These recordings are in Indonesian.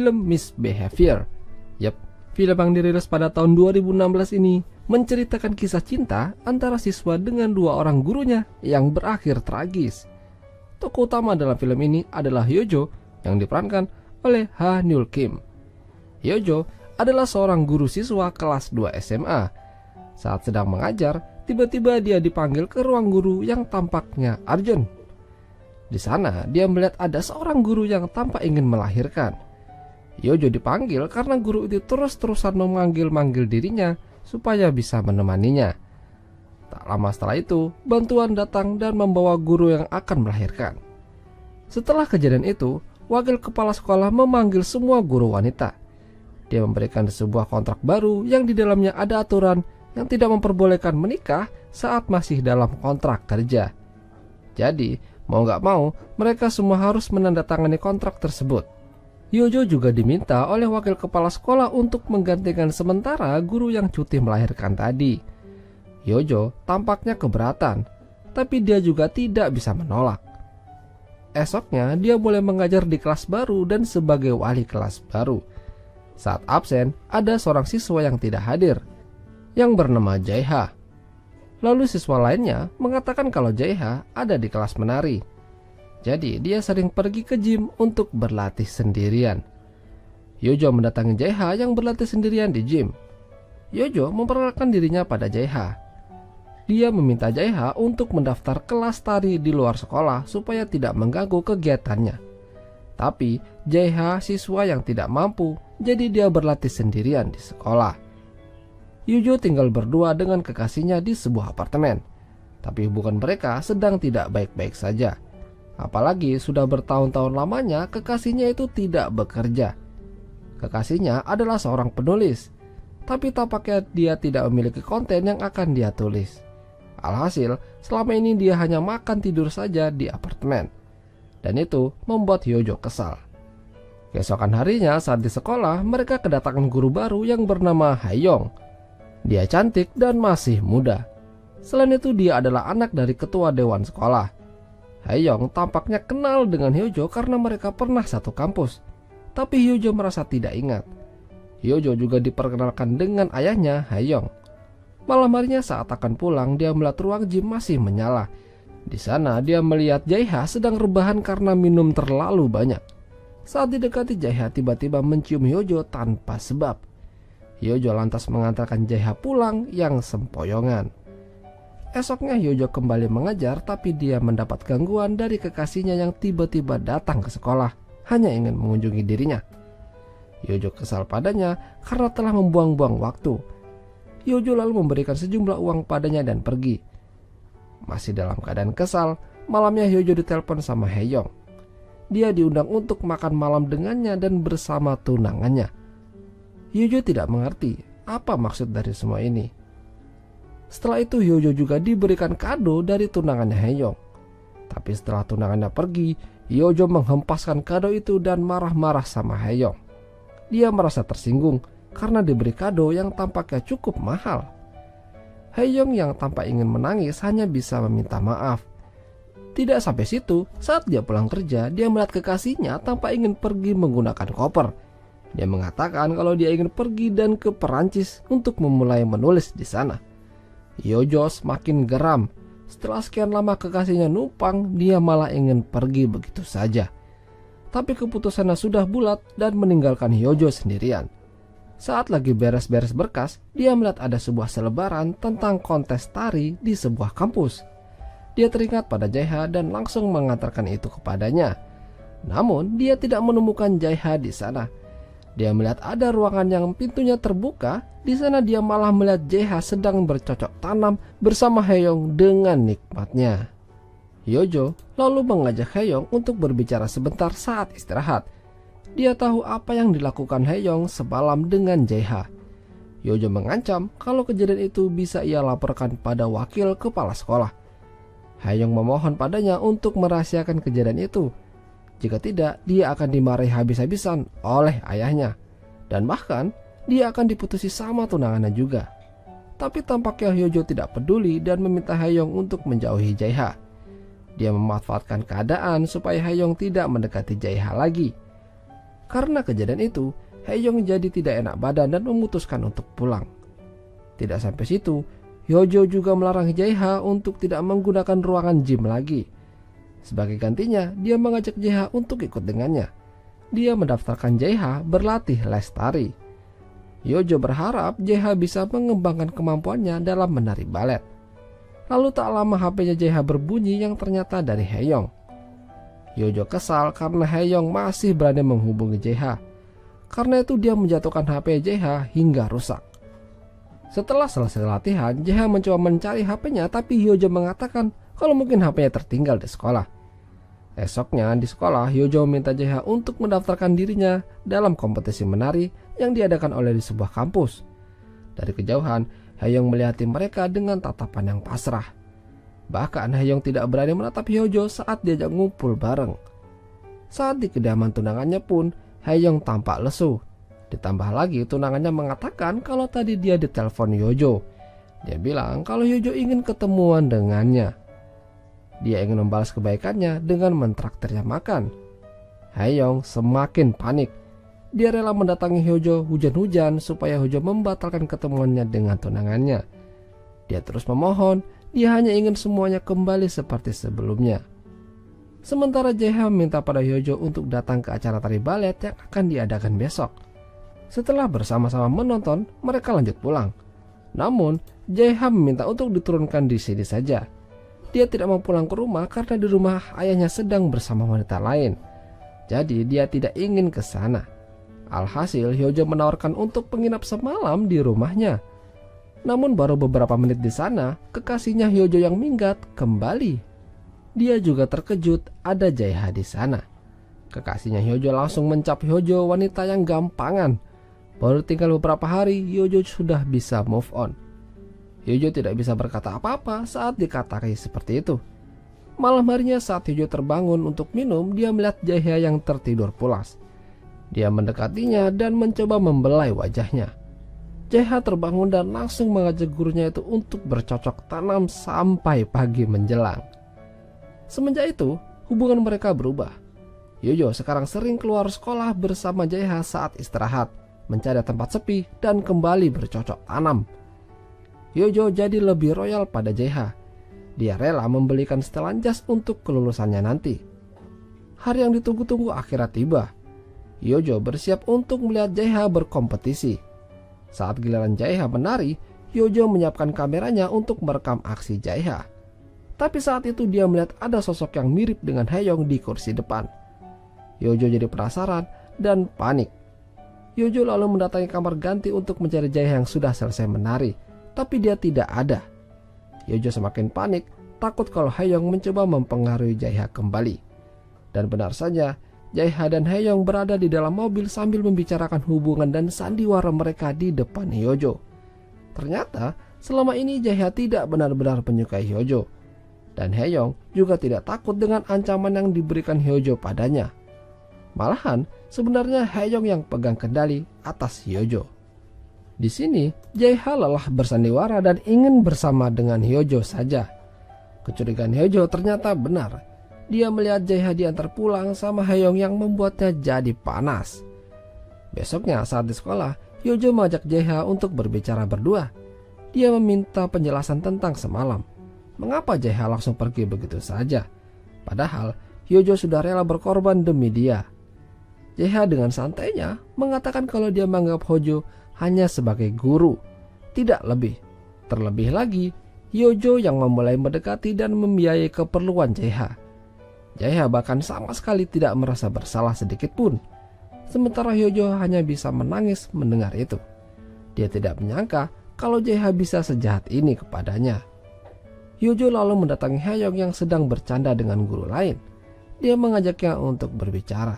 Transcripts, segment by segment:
film Misbehavior. Yap, film yang dirilis pada tahun 2016 ini menceritakan kisah cinta antara siswa dengan dua orang gurunya yang berakhir tragis. Tokoh utama dalam film ini adalah Hyojo yang diperankan oleh Ha Neul Kim. Hyojo adalah seorang guru siswa kelas 2 SMA. Saat sedang mengajar, tiba-tiba dia dipanggil ke ruang guru yang tampaknya Arjun. Di sana, dia melihat ada seorang guru yang tampak ingin melahirkan. Hyojo dipanggil karena guru itu terus-terusan memanggil-manggil dirinya supaya bisa menemaninya. Tak lama setelah itu, bantuan datang dan membawa guru yang akan melahirkan. Setelah kejadian itu, wakil kepala sekolah memanggil semua guru wanita. Dia memberikan sebuah kontrak baru yang di dalamnya ada aturan yang tidak memperbolehkan menikah saat masih dalam kontrak kerja. Jadi, mau gak mau, mereka semua harus menandatangani kontrak tersebut. Hyojo juga diminta oleh wakil kepala sekolah untuk menggantikan sementara guru yang cuti melahirkan tadi. Hyojo tampaknya keberatan, tapi dia juga tidak bisa menolak. Esoknya, dia mulai mengajar di kelas baru dan sebagai wali kelas baru. Saat absen, ada seorang siswa yang tidak hadir, yang bernama Jaeha. Lalu siswa lainnya mengatakan kalau Jaeha ada di kelas menari. Jadi dia sering pergi ke gym untuk berlatih sendirian. Hyojo mendatangi Jaeha yang berlatih sendirian di gym. Hyojo memperkenalkan dirinya pada Jaeha. Dia meminta Jaeha untuk mendaftar kelas tari di luar sekolah supaya tidak mengganggu kegiatannya. Tapi Jaeha siswa yang tidak mampu, jadi dia berlatih sendirian di sekolah. Hyojo tinggal berdua dengan kekasihnya di sebuah apartemen. Tapi hubungan mereka sedang tidak baik-baik saja. Apalagi sudah bertahun-tahun lamanya kekasihnya itu tidak bekerja. Kekasihnya adalah seorang penulis, tapi tampaknya dia tidak memiliki konten yang akan dia tulis. Alhasil, selama ini dia hanya makan tidur saja di apartemen. Dan itu membuat Hyojo kesal. Keesokan harinya saat di sekolah, mereka kedatangan guru baru yang bernama Haeyong. Dia cantik dan masih muda. Selain itu, dia adalah anak dari ketua dewan sekolah. Haeyong tampaknya kenal dengan Hyojo karena mereka pernah satu kampus. Tapi Hyojo merasa tidak ingat. Hyojo juga diperkenalkan dengan ayahnya, Haeyong. Malam harinya saat akan pulang, dia melihat ruang gym masih menyala. Di sana dia melihat Jaeha sedang rebahan karena minum terlalu banyak. Saat didekati, Jaeha tiba-tiba mencium Hyojo tanpa sebab. Hyojo lantas mengantarkan Jaeha pulang yang sempoyongan. Esoknya Hyojo kembali mengajar, tapi dia mendapat gangguan dari kekasihnya yang tiba-tiba datang ke sekolah hanya ingin mengunjungi dirinya. Hyojo kesal padanya karena telah membuang-buang waktu. Hyojo lalu memberikan sejumlah uang padanya dan pergi. Masih dalam keadaan kesal, malamnya Hyojo ditelepon sama Haeyong. Dia diundang untuk makan malam dengannya dan bersama tunangannya. Hyojo tidak mengerti apa maksud dari semua ini. Setelah itu Hyojo juga diberikan kado dari tunangannya Haeyong. Tapi setelah tunangannya pergi, Hyojo menghempaskan kado itu dan marah-marah sama Haeyong. Dia merasa tersinggung karena diberi kado yang tampaknya cukup mahal. Haeyong yang tampak ingin menangis hanya bisa meminta maaf. Tidak sampai situ, saat dia pulang kerja, dia melihat kekasihnya tampak ingin pergi menggunakan koper. Dia mengatakan kalau dia ingin pergi dan ke Perancis untuk memulai menulis di sana. Hyojo semakin geram. Setelah sekian lama kekasihnya numpang, dia malah ingin pergi begitu saja. Tapi keputusannya sudah bulat dan meninggalkan Hyojo sendirian. Saat lagi beres-beres berkas, dia melihat ada sebuah selebaran tentang kontes tari di sebuah kampus. Dia teringat pada Jaeha dan langsung mengantarkan itu kepadanya. Namun, dia tidak menemukan Jaeha di sana. Dia melihat ada ruangan yang pintunya terbuka. Di sana dia malah melihat Jaeha sedang bercocok tanam bersama Haeyong dengan nikmatnya. Hyojo lalu mengajak Haeyong untuk berbicara sebentar saat istirahat. Dia tahu apa yang dilakukan Haeyong semalam dengan Jaeha. Hyojo mengancam kalau kejadian itu bisa ia laporkan pada wakil kepala sekolah. Haeyong memohon padanya untuk merahasiakan kejadian itu. Jika tidak, dia akan dimarahi habis-habisan oleh ayahnya. Dan bahkan, dia akan diputusi sama tunangannya juga. Tapi tampaknya Hyojo tidak peduli dan meminta Haeyong untuk menjauhi Jaeha. Dia memanfaatkan keadaan supaya Haeyong tidak mendekati Jaeha lagi. Karena kejadian itu, Haeyoung jadi tidak enak badan dan memutuskan untuk pulang. Tidak sampai situ, Hyojo juga melarang Jae-ha untuk tidak menggunakan ruangan gym lagi. Sebagai gantinya, dia mengajak Jae-ha untuk ikut dengannya. Dia mendaftarkan Jae-ha berlatih les tari. Hyojo berharap Jae-ha bisa mengembangkan kemampuannya dalam menari balet. Lalu tak lama HP-nya Jae-ha berbunyi yang ternyata dari Haeyoung. Hyojo kesal karena Haeyoung masih berani menghubungi Jae-ha. Karena itu dia menjatuhkan HP Jae-ha hingga rusak. Setelah selesai latihan, Jae-ha mencoba mencari HP-nya tapi Hyojo mengatakan kalau mungkin HP-nya tertinggal di sekolah. Esoknya di sekolah, Hyojo meminta Jae-ha untuk mendaftarkan dirinya dalam kompetisi menari yang diadakan oleh di sebuah kampus. Dari kejauhan, Haeyoung melihati mereka dengan tatapan yang pasrah. Bahkan Haeyoung tidak berani menatap Hyojo saat diajak ngumpul bareng. Saat di kediaman tunangannya pun, Haeyoung tampak lesu. Ditambah lagi tunangannya mengatakan kalau tadi dia ditelepon Hyojo. Dia bilang kalau Hyojo ingin ketemuan dengannya. Dia ingin membalas kebaikannya dengan mentraktirnya makan. Haeyoung semakin panik. Dia rela mendatangi Hyojo hujan-hujan supaya Hyojo membatalkan ketemuannya dengan tunangannya. Dia terus memohon, dia hanya ingin semuanya kembali seperti sebelumnya. Sementara Jae-ha minta pada Hyojo untuk datang ke acara tari balet yang akan diadakan besok. Setelah bersama-sama menonton, mereka lanjut pulang. Namun, Jae-ha meminta untuk diturunkan di sini saja. Dia tidak mau pulang ke rumah karena di rumah ayahnya sedang bersama wanita lain. Jadi dia tidak ingin ke sana. Alhasil Hyojo menawarkan untuk menginap semalam di rumahnya. Namun baru beberapa menit di sana, kekasihnya Hyojo yang minggat kembali. Dia juga terkejut ada Jae-ha di sana. Kekasihnya Hyojo langsung mencap Hyojo wanita yang gampangan. Baru tinggal beberapa hari, Hyojo sudah bisa move on. Hyojo tidak bisa berkata apa-apa saat dikatai seperti itu. Malam harinya saat Hyojo terbangun untuk minum, dia melihat Jae-ha yang tertidur pulas. Dia mendekatinya dan mencoba membelai wajahnya. Jae-ha terbangun dan langsung mengajak gurunya itu untuk bercocok tanam sampai pagi menjelang. Semenjak itu, hubungan mereka berubah. Hyojo sekarang sering keluar sekolah bersama Jae-ha saat istirahat, mencari tempat sepi dan kembali bercocok tanam. Hyojo jadi lebih royal pada Jae-ha. Dia rela membelikan setelan jas untuk kelulusannya nanti. Hari yang ditunggu-tunggu akhirnya tiba. Hyojo bersiap untuk melihat Jae-ha berkompetisi. Saat giliran Jae-ha menari, Hyojo menyiapkan kameranya untuk merekam aksi Jae-ha. Tapi saat itu dia melihat ada sosok yang mirip dengan Haeyoung di kursi depan. Hyojo jadi penasaran dan panik. Hyojo lalu mendatangi kamar ganti untuk mencari Jae-ha yang sudah selesai menari, tapi dia tidak ada. Hyojo semakin panik, takut kalau Haeyoung mencoba mempengaruhi Jae-ha kembali. Dan benar saja, Jae-ha dan Haeyoung berada di dalam mobil sambil membicarakan hubungan dan sandiwara mereka di depan Hyojo. Ternyata selama ini Jae-ha tidak benar-benar menyukai Hyojo. Dan Haeyoung juga tidak takut dengan ancaman yang diberikan Hyojo padanya. Malahan sebenarnya Haeyoung yang pegang kendali atas Hyojo. Di sini Jae-ha lelah bersandiwara dan ingin bersama dengan Hyojo saja. Kecurigaan Hyojo ternyata benar. Dia melihat Jae-ha diantar pulang sama Haeyoung yang membuatnya jadi panas. Besoknya saat di sekolah, Hyojo mengajak Jae-ha untuk berbicara berdua. Dia meminta penjelasan tentang semalam. Mengapa Jae-ha langsung pergi begitu saja? Padahal Hyojo sudah rela berkorban demi dia. Jae-ha dengan santainya mengatakan kalau dia menganggap Hyojo hanya sebagai guru, tidak lebih. Terlebih lagi, Hyojo yang memulai mendekati dan membiayai keperluan Jae-ha. Jae-ha bahkan sama sekali tidak merasa bersalah sedikit pun. Sementara Hyojo hanya bisa menangis mendengar itu. Dia tidak menyangka kalau Jae-ha bisa sejahat ini kepadanya. Hyojo lalu mendatangi Haeyoung yang sedang bercanda dengan guru lain. Dia mengajaknya untuk berbicara.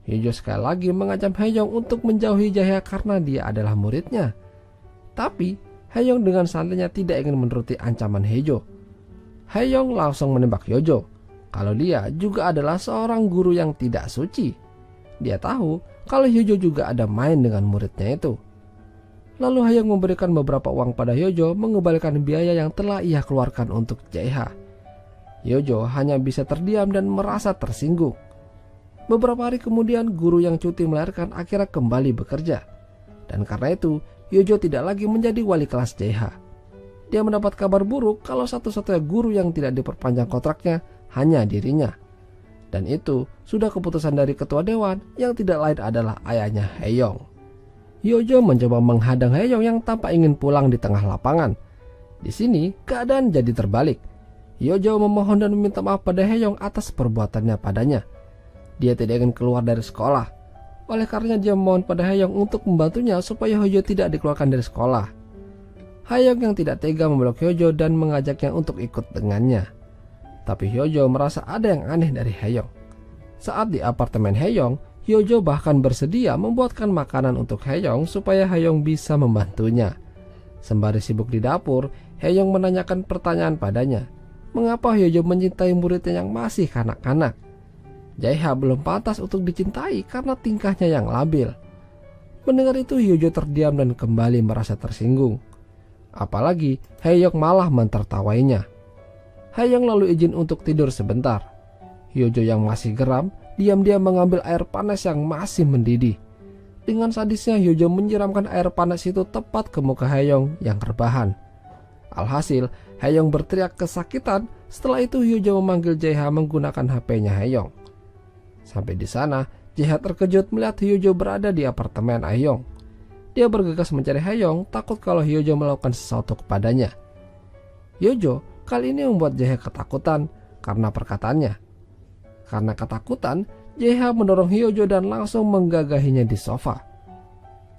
Hyojo sekali lagi mengancam Haeyoung untuk menjauhi Jae-ha karena dia adalah muridnya. Tapi Haeyoung dengan santainya tidak ingin menuruti ancaman Hyojo. Haeyoung langsung menembak Hyojo kalau dia juga adalah seorang guru yang tidak suci. Dia tahu kalau Hyojo juga ada main dengan muridnya itu. Lalu Haeyoung memberikan beberapa uang pada Hyojo mengembalikan biaya yang telah ia keluarkan untuk Jae-ha. Hyojo hanya bisa terdiam dan merasa tersinggung. Beberapa hari kemudian, guru yang cuti melahirkan akhirnya kembali bekerja. Dan karena itu, Hyojo tidak lagi menjadi wali kelas JH. Dia mendapat kabar buruk kalau satu-satunya guru yang tidak diperpanjang kontraknya hanya dirinya. Dan itu sudah keputusan dari ketua dewan yang tidak lain adalah ayahnya Hae-yong. Hyojo mencoba menghadang Hae-yong yang tampak ingin pulang di tengah lapangan. Di sini keadaan jadi terbalik. Hyojo memohon dan meminta maaf pada Hae-yong atas perbuatannya padanya. Dia tidak ingin keluar dari sekolah. Oleh karenanya dia memohon pada Hae-yong untuk membantunya supaya Hyojo tidak dikeluarkan dari sekolah. Hae-yong yang tidak tega memeluk Hyojo dan mengajaknya untuk ikut dengannya. Tapi Hyojo merasa ada yang aneh dari Hae-yong. Saat di apartemen Hae-yong, Hyojo bahkan bersedia membuatkan makanan untuk Hae-yong supaya Hae-yong bisa membantunya. Sembari sibuk di dapur, Hae-yong menanyakan pertanyaan padanya. Mengapa Hyojo mencintai muridnya yang masih kanak-kanak? Jae-ha belum pantas untuk dicintai karena tingkahnya yang labil. Mendengar itu, Hyojo terdiam dan kembali merasa tersinggung. Apalagi Hae-yong malah mentertawainya. Hae-yong lalu izin untuk tidur sebentar. Hyojo yang masih geram diam-diam mengambil air panas yang masih mendidih. Dengan sadisnya Hyojo menyiramkan air panas itu tepat ke muka Hae-yong yang rebahan. Alhasil Hae-yong berteriak kesakitan. Setelah itu Hyojo memanggil Jae-ha menggunakan HP-nya Hae-yong. Sampai di sana, Jae-ha terkejut melihat Hyojo berada di apartemen Hae-yong. Dia bergegas mencari Hae-yong, takut kalau Hyojo melakukan sesuatu kepadanya. Hyojo kali ini membuat Jae-ha ketakutan karena perkataannya. Karena ketakutan, Jae-ha mendorong Hyojo dan langsung menggagahinya di sofa.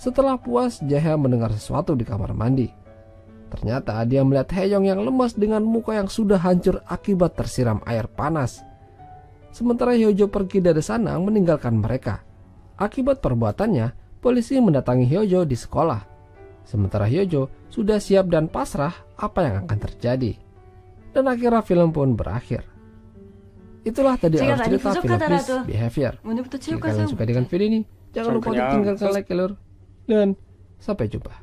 Setelah puas, Jae-ha mendengar sesuatu di kamar mandi. Ternyata dia melihat Hae-yong yang lemas dengan muka yang sudah hancur akibat tersiram air panas. Sementara Hyojo pergi dari sana meninggalkan mereka. Akibat perbuatannya, polisi mendatangi Hyojo di sekolah. Sementara Hyojo sudah siap dan pasrah apa yang akan terjadi. Dan akhirnya film pun berakhir. Itulah tadi alur cerita film Please Behavior. Jika kalian suka dengan video ini, jangan lupa untuk tinggalkan like, dan sampai jumpa.